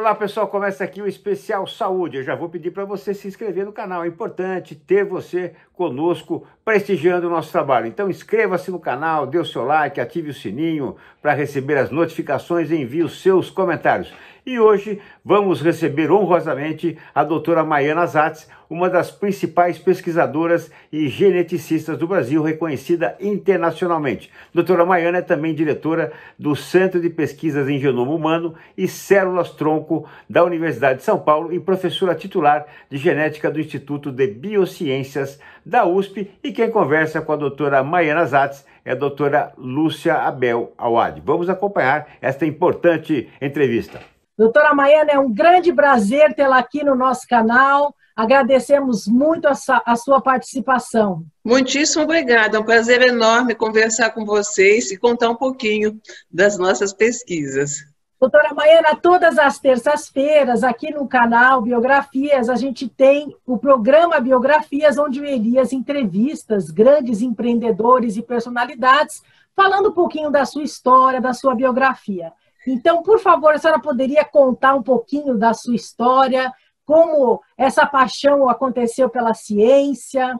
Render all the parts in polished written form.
Olá pessoal, começa aqui o Especial Saúde. Eu já vou pedir para você se inscrever no canal. É importante ter você conosco prestigiando o nosso trabalho. Então inscreva-se no canal, dê o seu like, ative o sininho para receber as notificações e envie os seus comentários. E hoje vamos receber honrosamente a doutora Maiana Zatz, uma das principais pesquisadoras e geneticistas do Brasil, reconhecida internacionalmente. Doutora Maiana é também diretora do Centro de Pesquisas em Genoma Humano e Células-Tronco da Universidade de São Paulo e professora titular de Genética do Instituto de Biociências da USP. E quem conversa com a doutora Maiana Zatz é a doutora Lúcia Abel Awad. Vamos acompanhar esta importante entrevista. Doutora Maiana, é um grande prazer tê-la aqui no nosso canal. Agradecemos muito a sua participação. Muitíssimo obrigada. É um prazer enorme conversar com vocês e contar um pouquinho das nossas pesquisas. Doutora Maiana, todas as terças-feiras, aqui no canal Biografias, a gente tem o programa Biografias, onde o Elias entrevista grandes empreendedores e personalidades, falando um pouquinho da sua história, da sua biografia. Então, por favor, a senhora poderia contar um pouquinho da sua história, como essa paixão aconteceu pela ciência?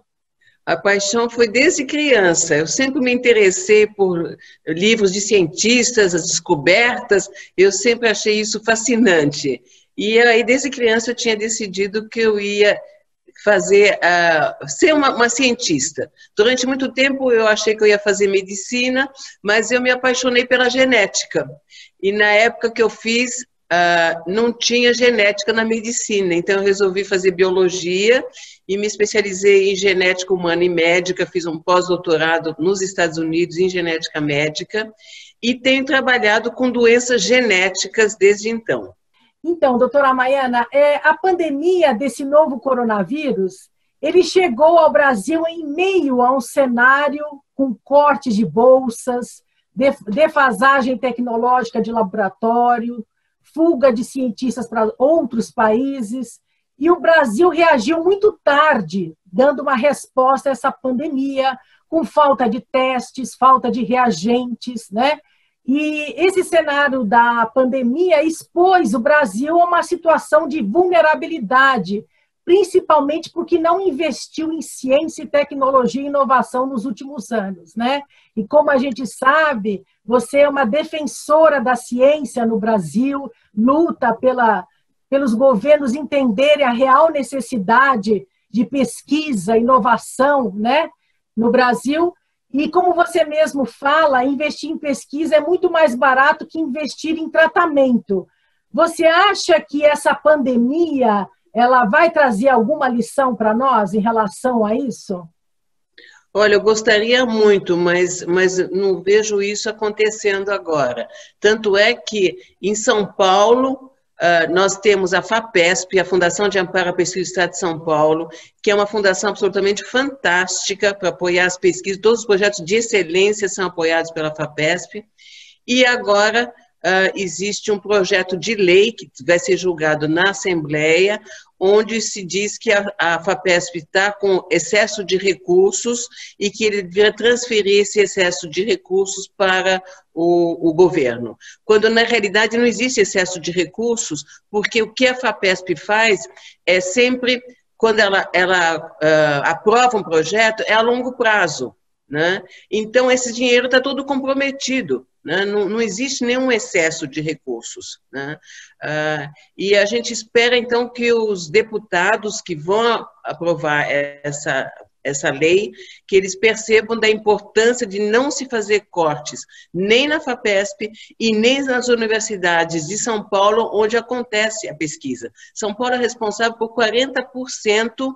A paixão foi desde criança. Eu sempre me interessei por livros de cientistas, as descobertas. Eu sempre achei isso fascinante. E aí, desde criança, eu tinha decidido que eu ia ser uma cientista. Durante muito tempo eu achei que eu ia fazer medicina, mas eu me apaixonei pela genética. E na época que eu fiz, não tinha genética na medicina, então eu resolvi fazer biologia e me especializei em genética humana e médica, fiz um pós-doutorado nos Estados Unidos em genética médica e tenho trabalhado com doenças genéticas desde então. Então, doutora Maiana, a pandemia desse novo coronavírus, ele chegou ao Brasil em meio a um cenário com cortes de bolsas, defasagem tecnológica de laboratório, fuga de cientistas para outros países, e o Brasil reagiu muito tarde, dando uma resposta a essa pandemia, com falta de testes, falta de reagentes, né? E esse cenário da pandemia expôs o Brasil a uma situação de vulnerabilidade, principalmente porque não investiu em ciência, tecnologia e inovação nos últimos anos, né? E como a gente sabe, você é uma defensora da ciência no Brasil, luta pelos governos entenderem a real necessidade de pesquisa, inovação, né, no Brasil. E como você mesmo fala, investir em pesquisa é muito mais barato que investir em tratamento. Você acha que essa pandemia ela vai trazer alguma lição para nós em relação a isso? Olha, eu gostaria muito, mas não vejo isso acontecendo agora. Tanto é que em São Paulo nós temos a FAPESP, a Fundação de Amparo à Pesquisa do Estado de São Paulo, que é uma fundação absolutamente fantástica para apoiar as pesquisas. Todos os projetos de excelência são apoiados pela FAPESP. E agora existe um projeto de lei que vai ser julgado na Assembleia, onde se diz que a FAPESP está com excesso de recursos e que ele devia transferir esse excesso de recursos para o governo. Quando, na realidade, não existe excesso de recursos, porque o que a FAPESP faz é sempre, quando ela aprova um projeto, é a longo prazo, né? Então, esse dinheiro está todo comprometido. Né? Não existe nenhum excesso de recursos, né? E a gente espera, então, que os deputados que vão aprovar essa lei, que eles percebam da importância de não se fazer cortes nem na FAPESP e nem nas universidades de São Paulo, onde acontece a pesquisa. São Paulo é responsável por 40%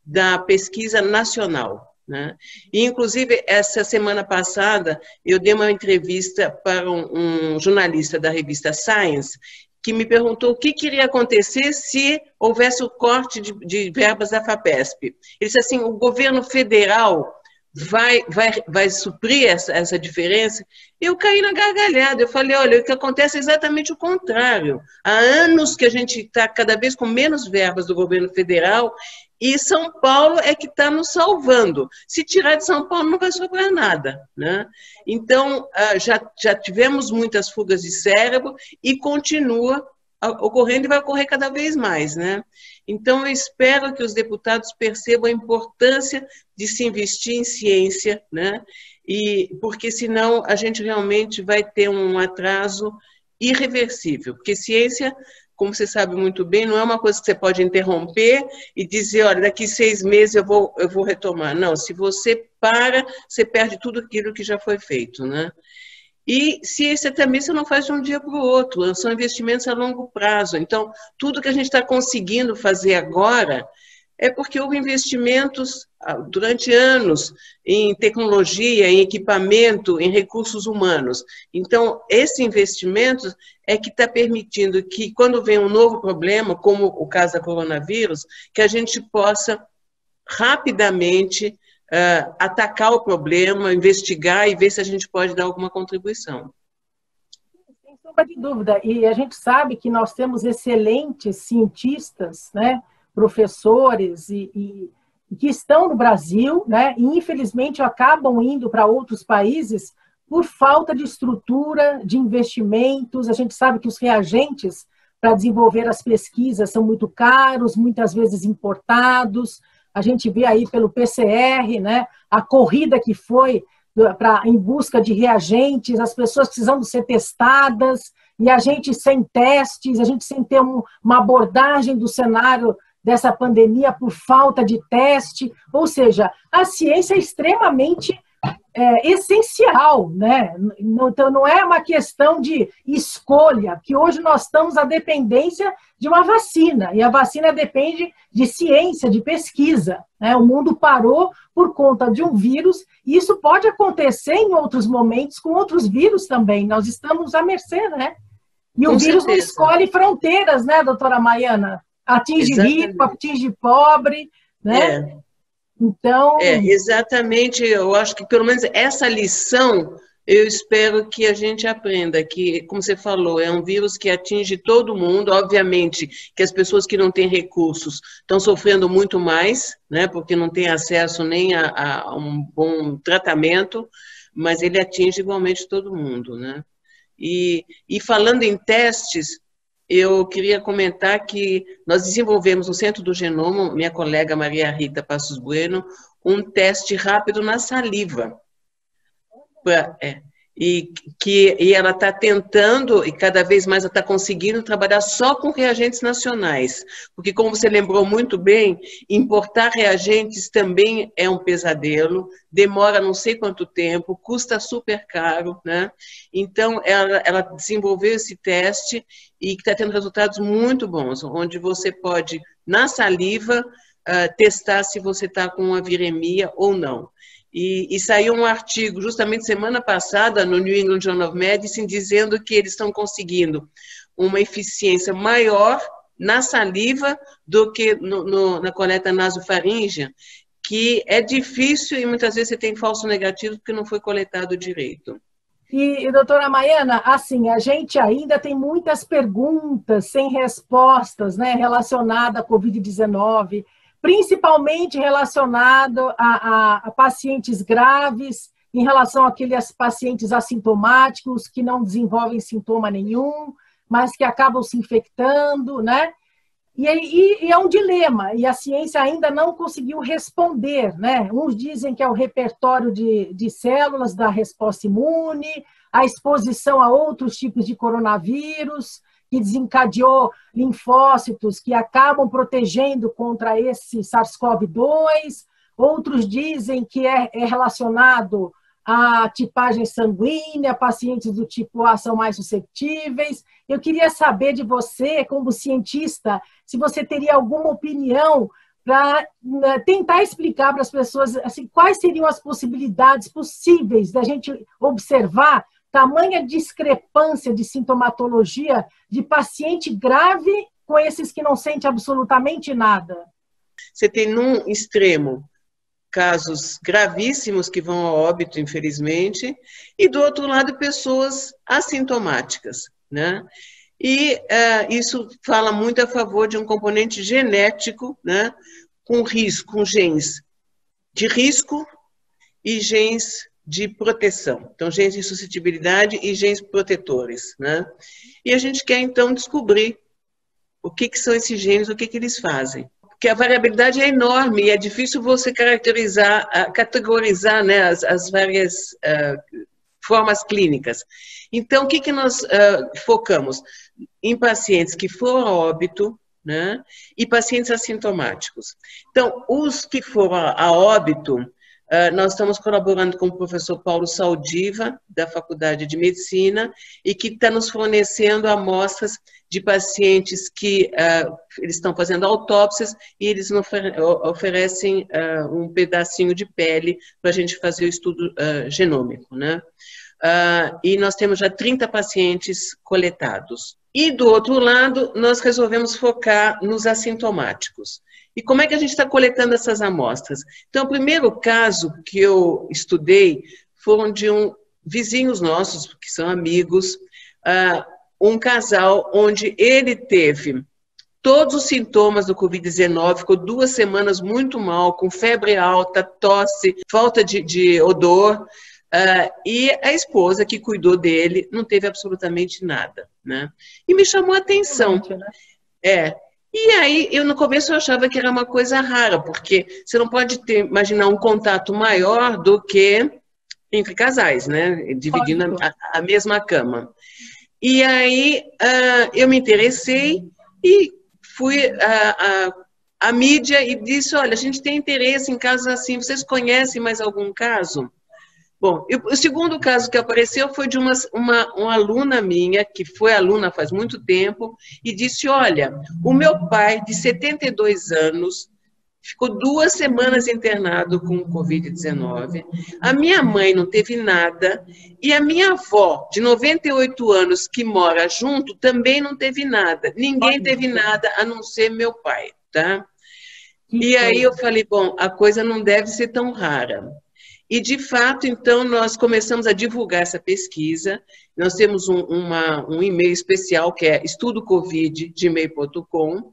da pesquisa nacional. Né? E, inclusive, essa semana passada, eu dei uma entrevista para um jornalista da revista Science, que me perguntou o que iria acontecer se houvesse o corte de verbas da FAPESP. Ele disse assim, o governo federal vai suprir essa diferença? Eu caí na gargalhada, eu falei, olha, o que acontece é exatamente o contrário. Há anos que a gente está cada vez com menos verbas do governo federal e São Paulo é que está nos salvando. Se tirar de São Paulo, não vai sobrar nada, né? Então, já tivemos muitas fugas de cérebro e continua ocorrendo e vai ocorrer cada vez mais, né? Então, eu espero que os deputados percebam a importância de se investir em ciência, né? Porque senão a gente realmente vai ter um atraso irreversível, porque ciência, como você sabe muito bem, não é uma coisa que você pode interromper e dizer, olha, daqui 6 meses eu vou retomar. Não, se você para, você perde tudo aquilo que já foi feito, né? E ciência também você não faz de um dia para o outro, são investimentos a longo prazo. Então, tudo que a gente está conseguindo fazer agora é porque houve investimentos durante anos em tecnologia, em equipamento, em recursos humanos. Então, esse investimento é que está permitindo que, quando vem um novo problema, como o caso da coronavírus, que a gente possa rapidamente atacar o problema, investigar e ver se a gente pode dar alguma contribuição. Sem sombra de dúvida. E a gente sabe que nós temos excelentes cientistas, né, professores e que estão no Brasil, né, e infelizmente acabam indo para outros países por falta de estrutura, de investimentos. A gente sabe que os reagentes para desenvolver as pesquisas são muito caros, muitas vezes importados. A gente vê aí pelo PCR, né, a corrida que foi em busca de reagentes, as pessoas precisando ser testadas, e a gente sem testes, a gente sem ter uma abordagem do cenário dessa pandemia por falta de teste. Ou seja, a ciência é extremamente essencial, né? Então, não é uma questão de escolha, que hoje nós estamos à dependência de uma vacina, e a vacina depende de ciência, de pesquisa, né? O mundo parou por conta de um vírus, e isso pode acontecer em outros momentos com outros vírus também, nós estamos à mercê, né? E o vírus não escolhe fronteiras, né, doutora Maiana? Atinge rico, atinge pobre, né? Então... exatamente, eu acho que pelo menos essa lição eu espero que a gente aprenda, que, como você falou, é um vírus que atinge todo mundo, obviamente que as pessoas que não têm recursos estão sofrendo muito mais, né, porque não têm acesso nem a um bom tratamento, mas ele atinge igualmente todo mundo, né? E falando em testes, eu queria comentar que nós desenvolvemos no Centro do Genoma, minha colega Maria Rita Passos Bueno, um teste rápido na saliva. E ela está tentando, e cada vez mais ela está conseguindo trabalhar só com reagentes nacionais. Porque, como você lembrou muito bem, importar reagentes também é um pesadelo, demora não sei quanto tempo, custa super caro, né? Então, ela desenvolveu esse teste e está tendo resultados muito bons, onde você pode, na saliva, testar se você está com uma viremia ou não. E saiu um artigo, justamente semana passada, no New England Journal of Medicine, dizendo que eles estão conseguindo uma eficiência maior na saliva do que na coleta nasofaríngea, que é difícil e muitas vezes você tem falso negativo porque não foi coletado direito. E, doutora Maiana, assim, a gente ainda tem muitas perguntas sem respostas, né, relacionadas à Covid-19, principalmente relacionado a pacientes graves, em relação àqueles pacientes assintomáticos que não desenvolvem sintoma nenhum, mas que acabam se infectando, né? E é um dilema, e a ciência ainda não conseguiu responder, né? Uns dizem que é o repertório de células da resposta imune, a exposição a outros tipos de coronavírus, que desencadeou linfócitos que acabam protegendo contra esse SARS-CoV-2. Outros dizem que é relacionado à tipagem sanguínea, pacientes do tipo A são mais suscetíveis. Eu queria saber de você, como cientista, se você teria alguma opinião para tentar explicar para as pessoas assim, quais seriam as possibilidades possíveis da gente observar tamanha discrepância de sintomatologia de paciente grave com esses que não sente absolutamente nada. Você tem num extremo casos gravíssimos que vão a óbito, infelizmente, e do outro lado pessoas assintomáticas, né? E isso fala muito a favor de um componente genético, né? Com risco, com genes de risco e genes de proteção. Então, genes de suscetibilidade e genes protetores, né? E a gente quer, então, descobrir o que são esses genes, o que eles fazem. Porque a variabilidade é enorme e é difícil você categorizar, né, as várias formas clínicas. Então, o que nós focamos? Em pacientes que foram a óbito, né, e pacientes assintomáticos. Então, os que foram a óbito, nós estamos colaborando com o professor Paulo Saldiva, da Faculdade de Medicina, e que está nos fornecendo amostras de pacientes que eles estão fazendo autópsias e eles oferecem um pedacinho de pele para a gente fazer o estudo genômico, né? E nós temos já 30 pacientes coletados. E do outro lado, nós resolvemos focar nos assintomáticos. E como é que a gente está coletando essas amostras? Então, o primeiro caso que eu estudei foram de vizinhos nossos, que são amigos, um casal onde ele teve todos os sintomas do Covid-19, ficou 2 semanas muito mal, com febre alta, tosse, falta de odor, e a esposa que cuidou dele não teve absolutamente nada, né? E me chamou a atenção. E aí, no começo eu achava que era uma coisa rara, porque você não pode imaginar um contato maior do que entre casais, né? Dividindo a mesma cama. E aí eu me interessei e fui à mídia e disse, olha, a gente tem interesse em casos assim, vocês conhecem mais algum caso? Bom, o segundo caso que apareceu foi de uma aluna minha, que foi aluna faz muito tempo, e disse, olha, o meu pai, de 72 anos, ficou 2 semanas internado com Covid-19, a minha mãe não teve nada, e a minha avó, de 98 anos, que mora junto, também não teve nada. Ninguém teve nada, a não ser meu pai, tá? E aí eu falei, bom, a coisa não deve ser tão rara. E, de fato, então, nós começamos a divulgar essa pesquisa. Nós temos um e-mail especial, que é estudocovid@gmail.com.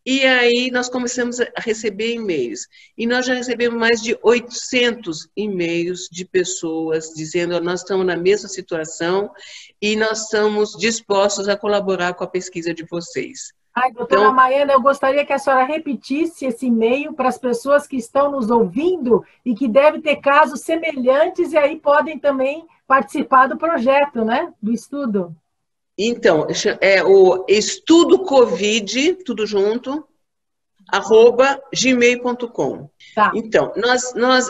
E aí nós começamos a receber e-mails. E nós já recebemos mais de 800 e-mails de pessoas dizendo nós estamos na mesma situação e nós estamos dispostos a colaborar com a pesquisa de vocês. Ai, doutora Maiana, eu gostaria que a senhora repetisse esse e-mail para as pessoas que estão nos ouvindo e que devem ter casos semelhantes e aí podem também participar do projeto, né? Do estudo. Então, é o estudocovid, tudo junto, @gmail.com. Tá. Então,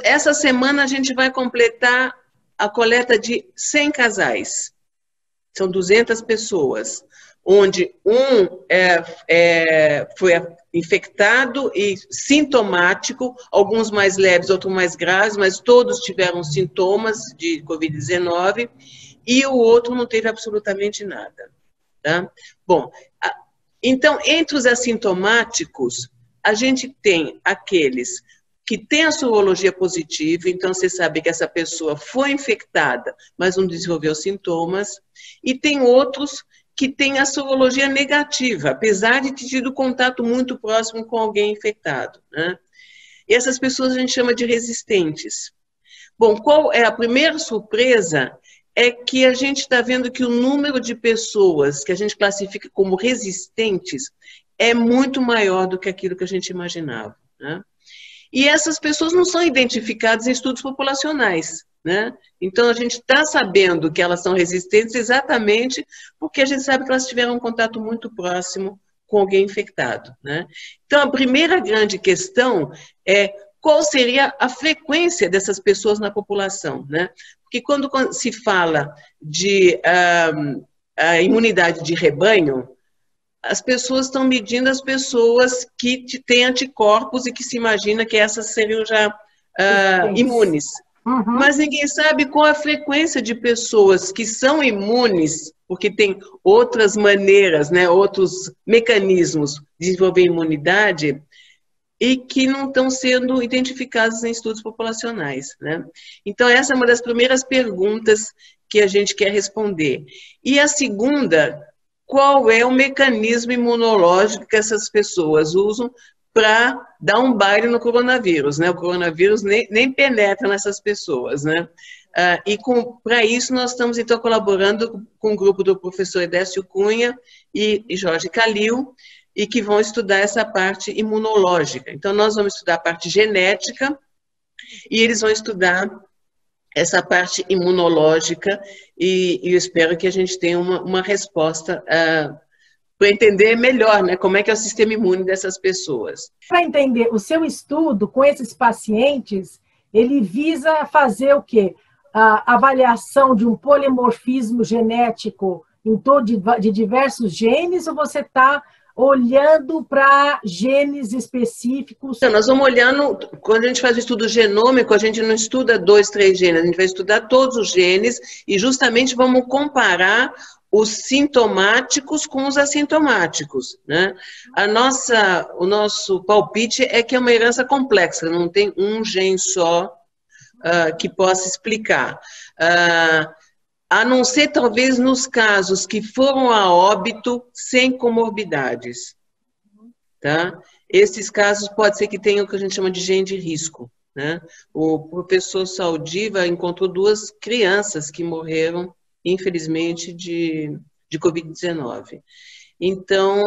essa semana a gente vai completar a coleta de 100 casais. São 200 pessoas, onde foi infectado e sintomático, alguns mais leves, outros mais graves, mas todos tiveram sintomas de Covid-19, e o outro não teve absolutamente nada. Tá? Bom, então, entre os assintomáticos, a gente tem aqueles que têm a sorologia positiva, então você sabe que essa pessoa foi infectada, mas não desenvolveu sintomas, e tem outros que têm a sorologia negativa, apesar de ter tido contato muito próximo com alguém infectado, né? E essas pessoas a gente chama de resistentes. Bom, qual é a primeira surpresa? É que a gente está vendo que o número de pessoas que a gente classifica como resistentes é muito maior do que aquilo que a gente imaginava, né? E essas pessoas não são identificadas em estudos populacionais, né? Então, a gente está sabendo que elas são resistentes exatamente porque a gente sabe que elas tiveram um contato muito próximo com alguém infectado, né? Então, a primeira grande questão é qual seria a frequência dessas pessoas na população, né? Porque quando se fala de a imunidade de rebanho, as pessoas estão medindo as pessoas que têm anticorpos e que se imagina que essas seriam já imunes. Uhum. Mas ninguém sabe qual a frequência de pessoas que são imunes, porque tem outras maneiras, né, outros mecanismos de desenvolver imunidade, e que não estão sendo identificados em estudos populacionais, né? Então, essa é uma das primeiras perguntas que a gente quer responder. E a segunda, qual é o mecanismo imunológico que essas pessoas usam para dar um baile no coronavírus, né? O coronavírus nem penetra nessas pessoas, né? E para isso nós estamos, então, colaborando com o grupo do professor Edécio Cunha e Jorge Calil, e que vão estudar essa parte imunológica. Então, nós vamos estudar a parte genética e eles vão estudar essa parte imunológica e eu espero que a gente tenha uma resposta para entender melhor, né, como é que é o sistema imune dessas pessoas. Para entender, o seu estudo com esses pacientes, ele visa fazer o quê? A avaliação de um polimorfismo genético em torno de diversos genes, ou você está olhando para genes específicos? Então, nós vamos olhando, quando a gente faz o estudo genômico, a gente não estuda 2, 3 genes, a gente vai estudar todos os genes e justamente vamos comparar os sintomáticos com os assintomáticos, né? O nosso palpite é que é uma herança complexa, não tem um gene só que possa explicar. A não ser, talvez, nos casos que foram a óbito sem comorbidades, tá? Esses casos pode ser que tenham o que a gente chama de gene de risco, né? O professor Saldiva encontrou 2 crianças que morreram, infelizmente, de Covid-19. Então,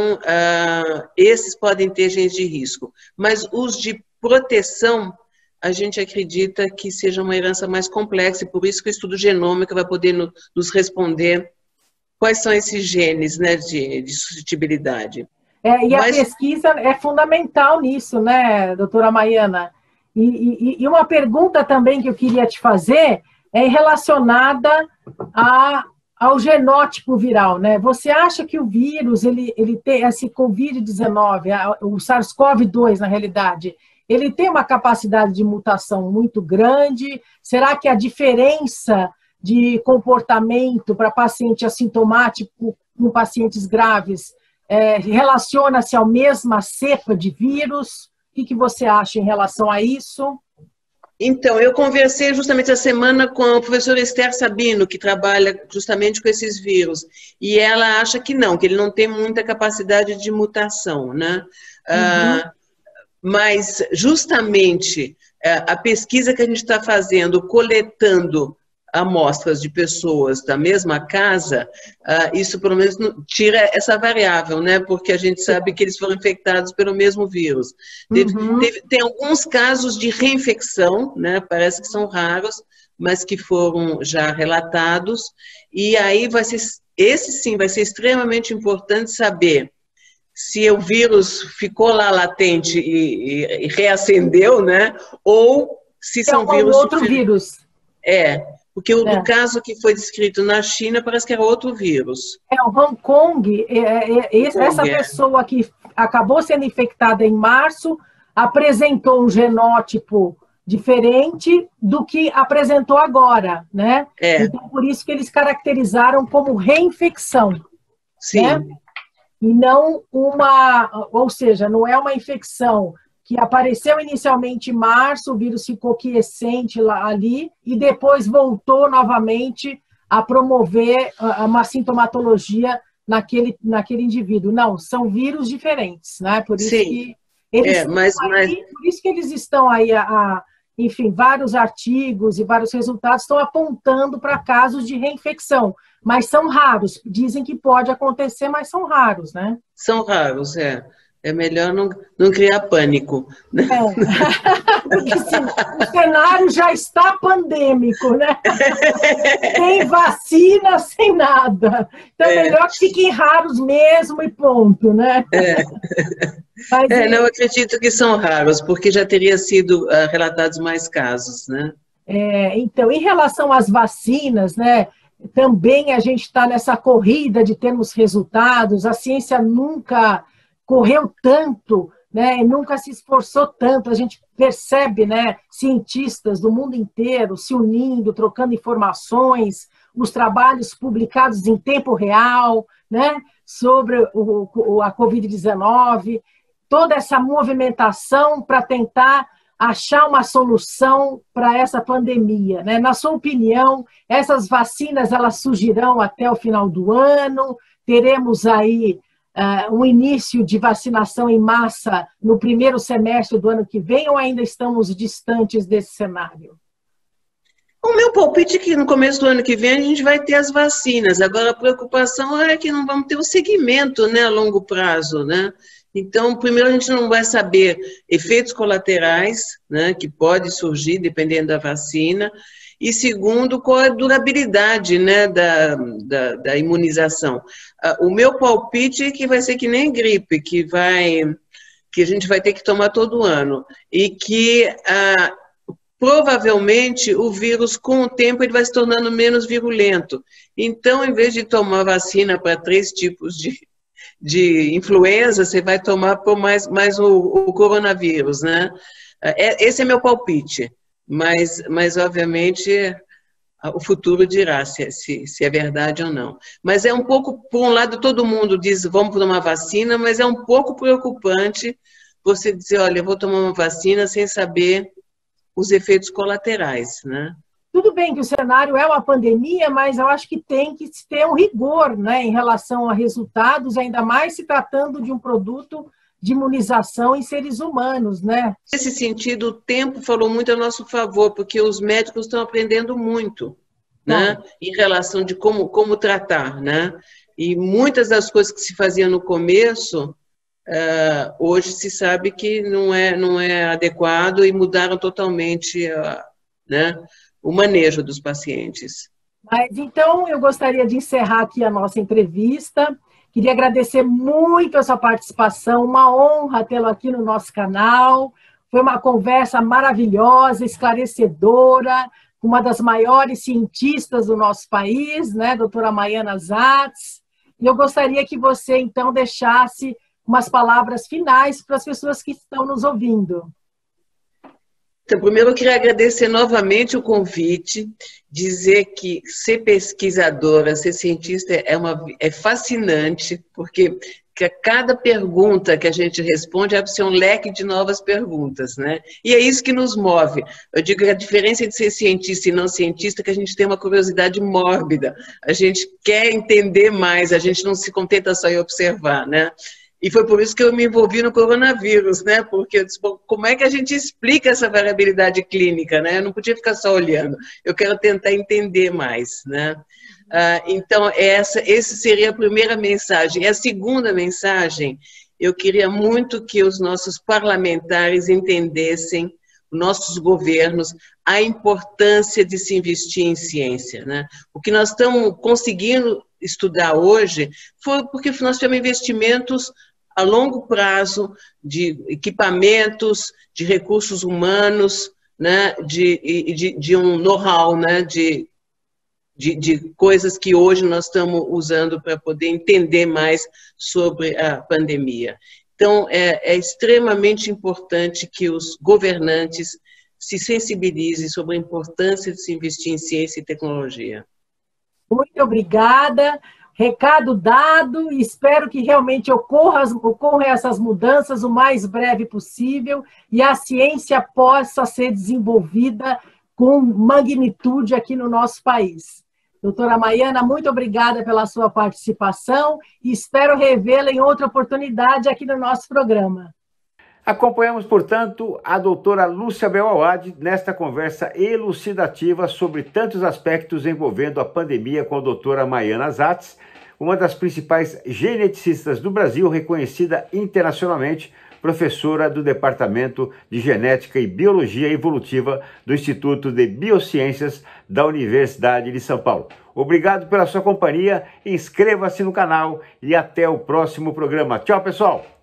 esses podem ter genes de risco, mas os de proteção, a gente acredita que seja uma herança mais complexa, e por isso que o estudo genômico vai poder nos responder quais são esses genes, né, de suscetibilidade. A pesquisa é fundamental nisso, né, doutora Maiana? E uma pergunta também que eu queria te fazer é relacionada ao genótipo viral, né? Você acha que o vírus, ele tem esse Covid-19, o SARS-CoV-2, na realidade, ele tem uma capacidade de mutação muito grande? Será que a diferença de comportamento para paciente assintomático com pacientes graves relaciona-se à mesma cepa de vírus? O que você acha em relação a isso? Então, eu conversei justamente essa semana com a professora Esther Sabino, que trabalha justamente com esses vírus, e ela acha que não, que ele não tem muita capacidade de mutação, né? Mas, justamente, a pesquisa que a gente está fazendo, coletando amostras de pessoas da mesma casa, isso pelo menos tira essa variável, né? Porque a gente sabe que eles foram infectados pelo mesmo vírus. Tem alguns casos de reinfecção, né? Parece que são raros, mas que foram já relatados, e aí esse sim vai ser extremamente importante saber se o vírus ficou lá latente e reacendeu, né? Ou se são vírus... outro vírus. Porque no caso que foi descrito na China, parece que era outro vírus. O Hong Kong, essa pessoa que acabou sendo infectada em março, apresentou um genótipo diferente do que apresentou agora, né? Então, por isso que eles caracterizaram como reinfecção. Sim. Né? E não ou seja, não é uma infecção que apareceu inicialmente em março, o vírus ficou quiescente ali e depois voltou novamente a promover uma sintomatologia naquele indivíduo. Não, são vírus diferentes, né? Por isso que eles por isso que eles estão aí, enfim, vários artigos e vários resultados estão apontando para casos de reinfecção, mas são raros. Dizem que pode acontecer, mas são raros, né? São raros, É melhor não criar pânico. Porque o cenário já está pandêmico, né? Sem vacina, sem nada. Então, melhor que fiquem raros mesmo e ponto, né? Mas, não acredito que são raros, porque já teria sido relatados mais casos, né? Então, em relação às vacinas, né? Também a gente está nessa corrida de termos resultados. A ciência nunca correu tanto, né, nunca se esforçou tanto. A gente percebe, né, cientistas do mundo inteiro se unindo, trocando informações, os trabalhos publicados em tempo real, né, sobre a Covid-19, toda essa movimentação para tentar achar uma solução para essa pandemia, né? Na sua opinião, essas vacinas elas surgirão até o final do ano? Teremos aí um início de vacinação em massa no primeiro semestre do ano que vem, ou ainda estamos distantes desse cenário? O meu palpite é que no começo do ano que vem a gente vai ter as vacinas. Agora a preocupação é que não vamos ter o segmento, né, a longo prazo, né? Então, primeiro, a gente não vai saber efeitos colaterais, né, que pode surgir dependendo da vacina, e segundo, qual é a durabilidade, né, da imunização. O meu palpite é que vai ser que nem gripe, que a gente vai ter que tomar todo ano, e que provavelmente o vírus, com o tempo, ele vai se tornando menos virulento. Então, em vez de tomar vacina para 3 tipos de influenza, você vai tomar por mais o coronavírus, né? Esse é meu palpite, mas obviamente o futuro dirá se é verdade ou não. Mas é um pouco, por um lado, todo mundo diz vamos tomar vacina, mas é um pouco preocupante você dizer, olha, eu vou tomar uma vacina sem saber os efeitos colaterais, né? Tudo bem que o cenário é uma pandemia, mas eu acho que tem que ter um rigor, né, em relação a resultados, ainda mais se tratando de um produto de imunização em seres humanos, né? Nesse sentido, o tempo falou muito a nosso favor, porque os médicos estão aprendendo muito, né, em relação de como tratar, né? E muitas das coisas que se faziam no começo, hoje se sabe que não é adequado e mudaram totalmente, né, o manejo dos pacientes. Mas então eu gostaria de encerrar aqui a nossa entrevista. Queria agradecer muito a sua participação, uma honra tê-lo aqui no nosso canal. Foi uma conversa maravilhosa, esclarecedora, com uma das maiores cientistas do nosso país, né, doutora Maiana Zatz. E eu gostaria que você, então, deixasse umas palavras finais para as pessoas que estão nos ouvindo. Então, primeiro eu queria agradecer novamente o convite, dizer que ser pesquisadora, ser cientista é fascinante, porque cada pergunta que a gente responde é um leque de novas perguntas, né? E é isso que nos move. Eu digo que a diferença de ser cientista e não cientista é que a gente tem uma curiosidade mórbida, a gente quer entender mais, a gente não se contenta só em observar, né? E foi por isso que eu me envolvi no coronavírus, né? Porque eu disse, bom, como é que a gente explica essa variabilidade clínica, né? Eu não podia ficar só olhando, eu quero tentar entender mais, né? Então, essa seria a primeira mensagem. E a segunda mensagem, eu queria muito que os nossos parlamentares entendessem, nossos governos, a importância de se investir em ciência, né? O que nós estamos conseguindo estudar hoje foi porque nós tivemos investimentos a longo prazo de equipamentos, de recursos humanos, né, de um know-how, né, de coisas que hoje nós estamos usando para poder entender mais sobre a pandemia. Então, é extremamente importante que os governantes se sensibilizem sobre a importância de se investir em ciência e tecnologia. Muito obrigada. Recado dado, espero que realmente ocorram essas mudanças o mais breve possível e a ciência possa ser desenvolvida com magnitude aqui no nosso país. Doutora Maiana, muito obrigada pela sua participação e espero revê-la em outra oportunidade aqui no nosso programa. Acompanhamos, portanto, a doutora Lúcia Belawad nesta conversa elucidativa sobre tantos aspectos envolvendo a pandemia com a doutora Maiana Zatz, uma das principais geneticistas do Brasil, reconhecida internacionalmente, professora do Departamento de Genética e Biologia Evolutiva do Instituto de Biociências da Universidade de São Paulo. Obrigado pela sua companhia, inscreva-se no canal e até o próximo programa. Tchau, pessoal!